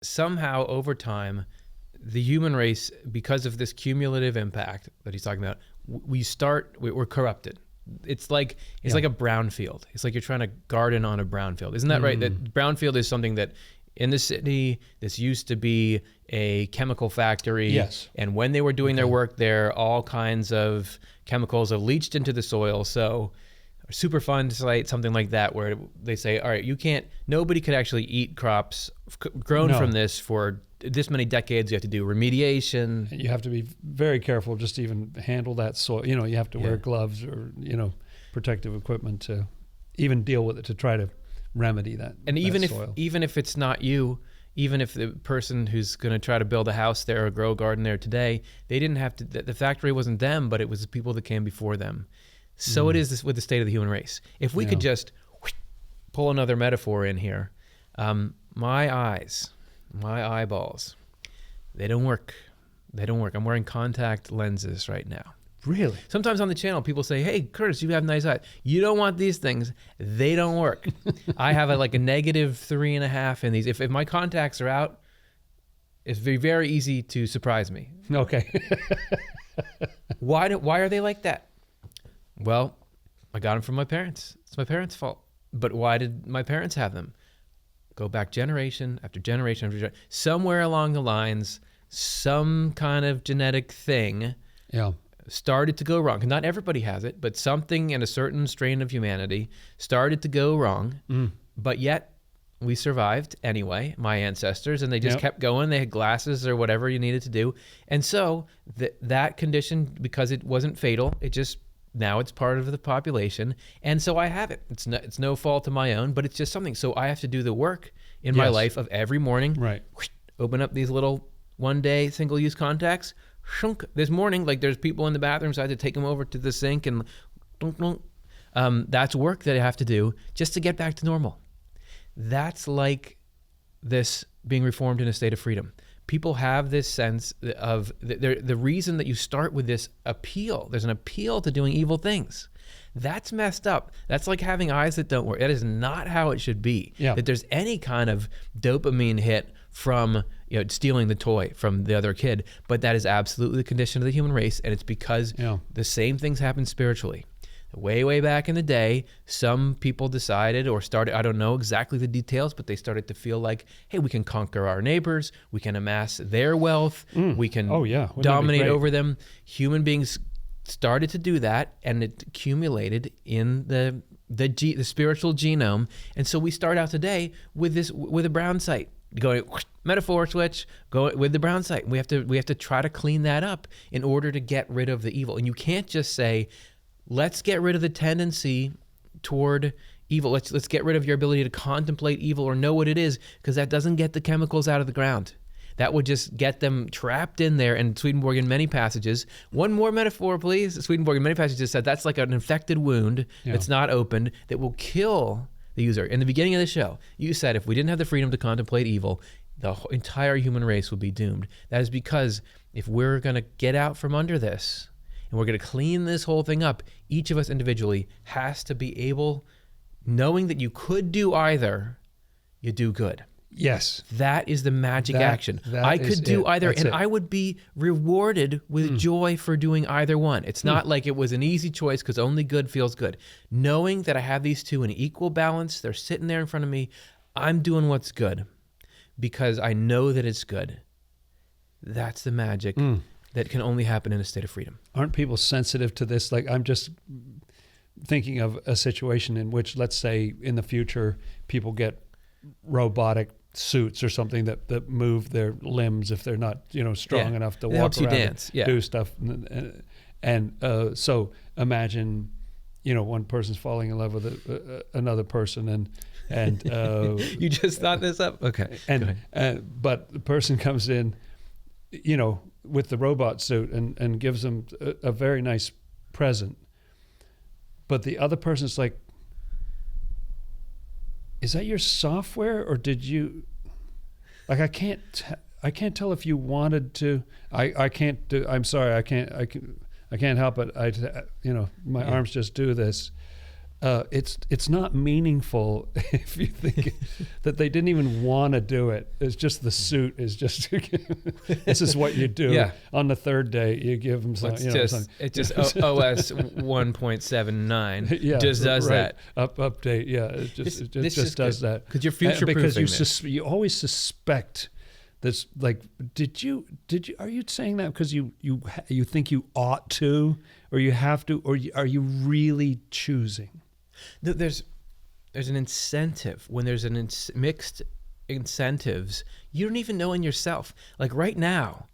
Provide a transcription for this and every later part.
somehow over time, the human race, because of this cumulative impact that he's talking about, we're corrupted. It's like a brownfield. It's like you're trying to garden on a brownfield. Isn't that right? That brownfield is something that in the city, this used to be a chemical factory. Yes. And when they were doing their work there, all kinds of chemicals have leached into the soil. So a Superfund site, something like that, where they say, all right, nobody could actually eat crops grown from this for this many decades. You have to do remediation. You have to be very careful just to even handle that soil. You have to wear gloves or, protective equipment to even deal with it, to try to remedy that. And soil. even if it's not you, even if the person who's going to try to build a house there or grow a garden there today, they didn't have to, the factory wasn't them, but it was the people that came before them. So it is this with the state of the human race. If we could just pull another metaphor in here, my eyeballs, they don't work. I'm wearing contact lenses right now. Really? Sometimes on the channel, people say, hey, Curtis, you have nice eyes. You don't want these things. They don't work. I have a -3.5 in these. If my contacts are out, it's very easy to surprise me. Okay. Why are they like that? Well, I got them from my parents. It's my parents' fault. But why did my parents have them? Go back generation after generation after generation. Somewhere along the lines, some kind of genetic thing started to go wrong. Not everybody has it, but something in a certain strain of humanity started to go wrong. But yet we survived anyway, my ancestors, and they just kept going. They had glasses or whatever you needed to do. And so that condition, because it wasn't fatal, now it's part of the population. And so I have it. It's no fault of my own, but it's just something. So I have to do the work in my life of every morning, open up these little one-day single-use contacts. Shunk. This morning, there's people in the bathroom, so I had to take them over to the sink and that's work that I have to do just to get back to normal. That's like this being reformed in a state of freedom. People have this sense of the reason that you start with this appeal. There's an appeal to doing evil things. That's messed up. That's like having eyes that don't work. That is not how it should be. That there's any kind of dopamine hit from stealing the toy from the other kid, but that is absolutely the condition of the human race, and it's because the same things happen spiritually. Way back in the day, some people decided or started, I don't know exactly the details, but they started to feel like, hey, we can conquer our neighbors, we can amass their wealth, we can dominate over them. Human beings started to do that, and it accumulated in the spiritual genome. And so we start out today with a brown site. Going metaphor switch, go with the brown site. We have to try to clean that up in order to get rid of the evil. And you can't just say, let's get rid of the tendency toward evil. Let's get rid of your ability to contemplate evil or know what it is, because that doesn't get the chemicals out of the ground. That would just get them trapped in there. And Swedenborg in many passages, one more metaphor, please. Swedenborg in many passages said that's like an infected wound that's not opened that will kill the user. In the beginning of the show, you said if we didn't have the freedom to contemplate evil, the entire human race would be doomed. That is because if we're going to get out from under this and we're going to clean this whole thing up, each of us individually has to be able, knowing that you could do either, you do good. Yes. That is the magic action. I could do either, and I would be rewarded with joy for doing either one. It's not like it was an easy choice because only good feels good. Knowing that I have these two in equal balance, they're sitting there in front of me, I'm doing what's good because I know that it's good. That's the magic that can only happen in a state of freedom. Aren't people sensitive to this? Like, I'm just thinking of a situation in which, let's say, in the future, people get robotic suits or something that move their limbs if they're not strong enough to walk around dance. And do stuff, and so imagine one person's falling in love with another person and you just thought this up, okay, but the person comes in with the robot suit and gives them a very nice present, but the other person's like, is that your software, or did you? Like, I can't tell if you wanted to. I can't do. I'm sorry. I can't help it. My arms just do this. it's not meaningful if you think that they didn't even want to do it. It's just the suit is just this is what you do. Yeah. On the third day you give them some. It's just OS 1.79 does right. that. Update. Yeah, it just does that because you're future because proofing you always suspect this. Like, did you? Are you saying that because you think you ought to, or you have to, or are you really choosing? There's an incentive. When there's mixed incentives, you don't even know in yourself. Like right now,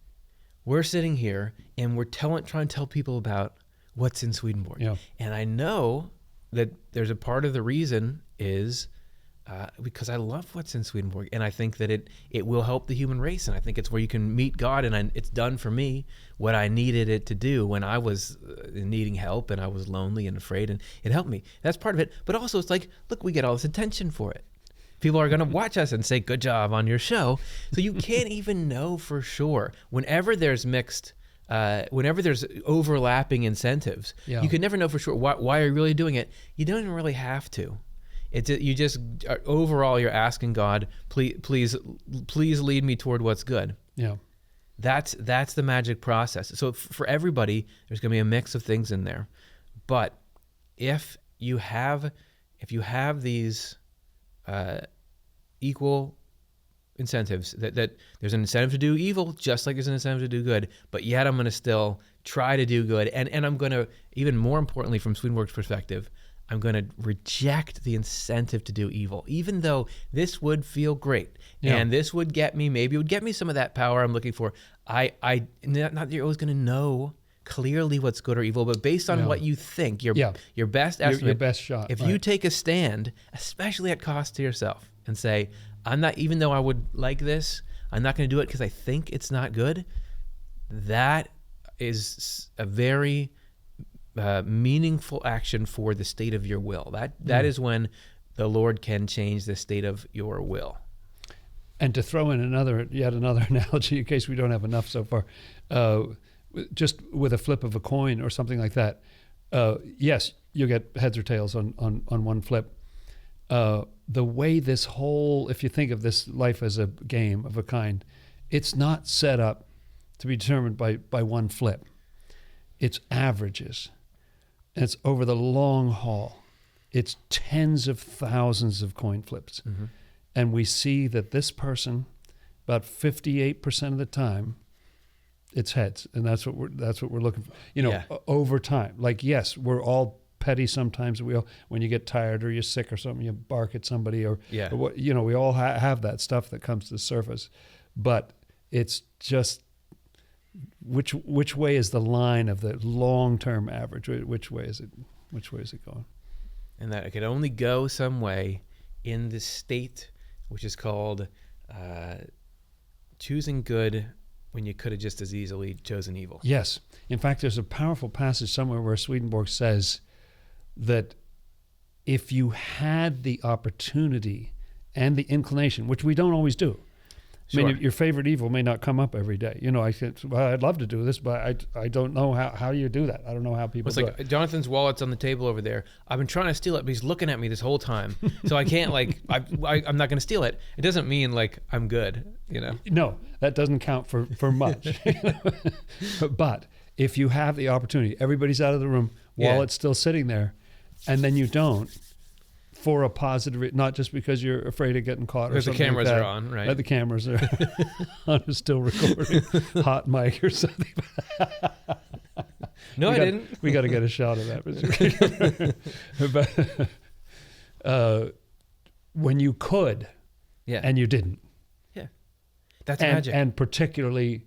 we're sitting here and we're trying to tell people about what's in Swedenborg. Yeah. And I know that there's a part of the reason is because I love what's in Swedenborg, and I think that it will help the human race, and I think it's where you can meet God, and it's done for me what I needed it to do when I was needing help and I was lonely and afraid, and it helped me. That's part of it. But also it's like, look, we get all this attention for it. People are going to watch us and say, good job on your show. So you can't even know for sure. Whenever there's whenever there's overlapping incentives, you can never know for sure why are you really doing it. You don't even really have to. You just overall you're asking God, please lead me toward what's good. Yeah, that's the magic process. So for everybody, there's going to be a mix of things in there, but if you have these equal incentives, that there's an incentive to do evil just like there's an incentive to do good, but yet I'm going to still try to do good, and I'm going to, even more importantly from Swedenborg's perspective, I'm going to reject the incentive to do evil, even though this would feel great and this would get me, maybe it would get me some of that power I'm looking for. Not that you're always going to know clearly what's good or evil, but based on what you think, your best estimate, your best shot. If you take a stand, especially at cost to yourself, and say, I'm not, even though I would like this, I'm not going to do it because I think it's not good. That is a very meaningful action for the state of your will. That is when the Lord can change the state of your will. And to throw in yet another analogy, in case we don't have enough so far, just with a flip of a coin or something like that. Yes, you get heads or tails on one flip. The way this whole, if you think of this life as a game of a kind, it's not set up to be determined by one flip. It's averages. And it's over the long haul. It's tens of thousands of coin flips. Mm-hmm. And we see that this person, about 58% of the time, it's heads. And that's what we're looking for. Over time. Like, yes, we're all petty sometimes. When you get tired or you're sick or something, you bark at somebody or what, we all have that stuff that comes to the surface. But it's just which way is the line of the long-term average? Which way is it going? And that it could only go some way in the state which is called choosing good when you could have just as easily chosen evil. Yes. In fact, there's a powerful passage somewhere where Swedenborg says that if you had the opportunity and the inclination, which we don't always do. Sure. I mean, your favorite evil may not come up every day. I said, well, I'd love to do this, but I don't know how you do that. I don't know how people do it. Jonathan's wallet's on the table over there. I've been trying to steal it, but he's looking at me this whole time. So I can't, I'm not going to steal it. It doesn't mean, I'm good, No, that doesn't count for much. But if you have the opportunity, everybody's out of the room, wallet's still sitting there, and then you don't, for a positive, not just because you're afraid of getting caught or something. Because the cameras like that. are on, right? The cameras are on, still recording, hot mic or something. No, I didn't. We got to get a shot of that. But when you could, and you didn't. Yeah, that's magic. And particularly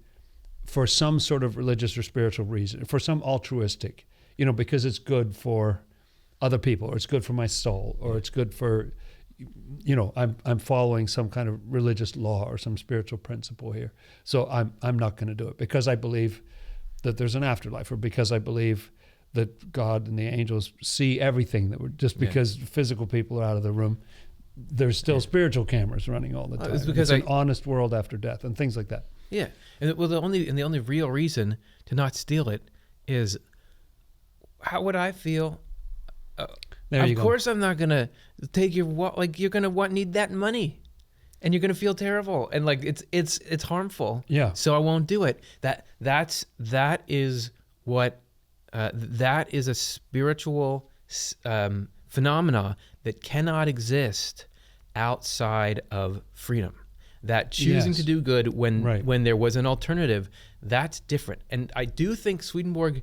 for some sort of religious or spiritual reason, for some altruistic, because it's good for other people, or it's good for my soul, or it's good for, I'm following some kind of religious law or some spiritual principle here. So I'm not going to do it because I believe that there's an afterlife, or because I believe that God and the angels see everything, that we're just because physical people are out of the room, there's still spiritual cameras running all the time. It's because it's an honest world after death and things like that. Yeah, and the only real reason to not steal it is, how would I feel? There you Of go. course I'm not going to take your, like, you're going to need that money. And you're going to feel terrible. And like, it's harmful. Yeah. So I won't do it. That is what, that is a spiritual phenomena that cannot exist outside of freedom. That choosing Yes. to do good Right. when there was an alternative, that's different. And I do think Swedenborg,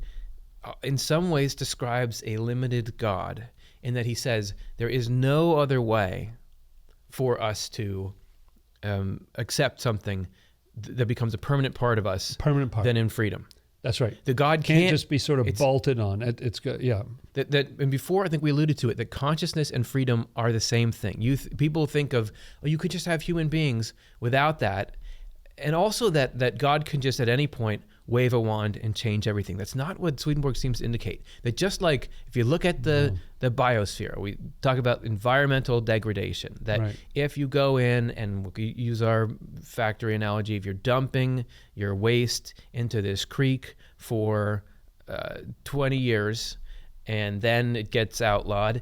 in some ways, describes a limited God in that he says there is no other way for us to accept something that becomes a permanent part of us Permanent part. than in freedom. That's right. The God Can't just be sort of it's- bolted on. It's good. Yeah. and before I think we alluded to it, that consciousness and freedom are the same thing. People think of, oh, you could just have human beings without that, and also that God can just at any point wave a wand and change everything. That's not what Swedenborg seems to indicate. That just like if you look at the biosphere, we talk about environmental degradation. That Right. if you go in and we use our factory analogy, if you're dumping your waste into this creek for 20 years and then it gets outlawed,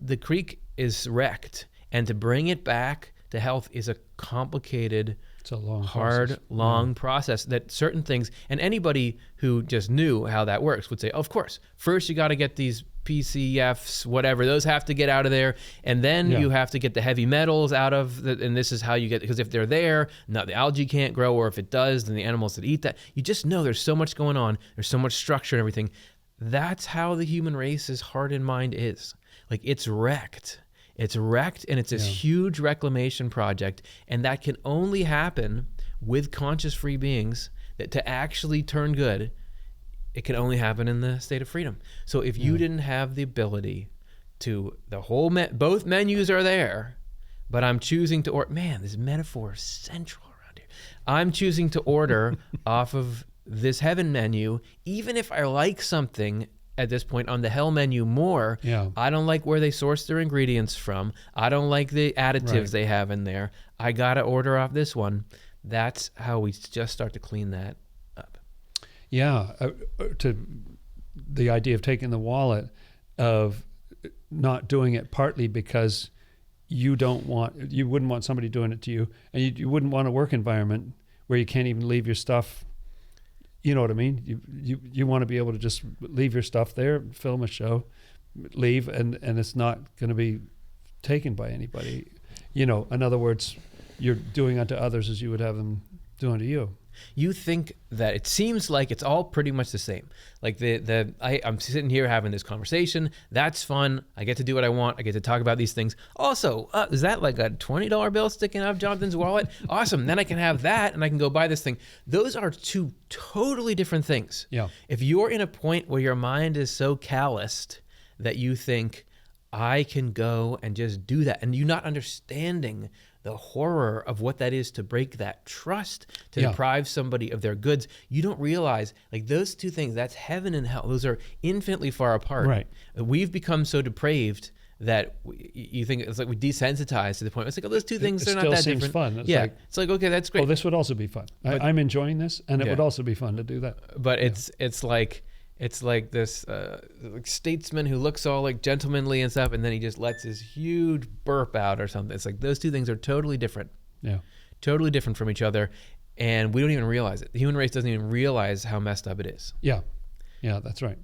the creek is wrecked. And to bring it back to health is a complicated, It's a long, hard, process. long process that certain things, and anybody who just knew how that works would say, oh, of course, first you got to get these PCFs, whatever, those have to get out of there. And then Yeah. you have to get the heavy metals out of and this is how you get, because if they're there, now the algae can't grow, or if it does, then the animals that eat that, you just know there's so much going on. There's so much structure and everything. That's how the human race's heart and mind is. Like it's wrecked. It's wrecked, and it's this huge reclamation project, and that can only happen with conscious free beings. That to actually turn good, it can only happen in the state of freedom. So if you didn't have the ability to, both menus are there, but I'm choosing to order. Man, this metaphor is central around here. I'm choosing to order off of this heaven menu, even if I like something at this point on the hell menu more. Yeah. I don't like where they source their ingredients from. I don't like the additives they have in there. I got to order off this one. That's how we just start to clean that up. Yeah. To the idea of taking the wallet, of not doing it partly because you wouldn't want somebody doing it to you, and you wouldn't want a work environment where you can't even leave your stuff. You know what I mean? You want to be able to just leave your stuff there, film a show, leave, and it's not going to be taken by anybody. You know, in other words, you're doing unto others as you would have them do unto you. You think that it seems like it's all pretty much the same. Like I'm sitting here having this conversation. That's fun. I get to do what I want. I get to talk about these things. Also, is that like a $20 bill sticking out of Jonathan's wallet? Awesome. Then I can have that and I can go buy this thing. Those are two totally different things. Yeah. If you're in a point where your mind is so calloused that you think, I can go and just do that, and you're not understanding the horror of what that is to break that trust, to deprive somebody of their goods. You don't realize, like, those two things, that's heaven and hell. Those are infinitely far apart. Right. We've become so depraved that you think it's like we desensitize to the point. It's like, oh, those two things, they're not that seems different. fun. It's Yeah. It's like, okay, that's great. Oh, this would also be fun. But- I'm enjoying this, and it Yeah. would also be fun to do that. But it's like this like statesman who looks all like gentlemanly and stuff, and then he just lets his huge burp out or something. It's like those two things are totally different. Yeah. Totally different from each other, and we don't even realize it. The human race doesn't even realize how messed up it is. Yeah. Yeah, that's right.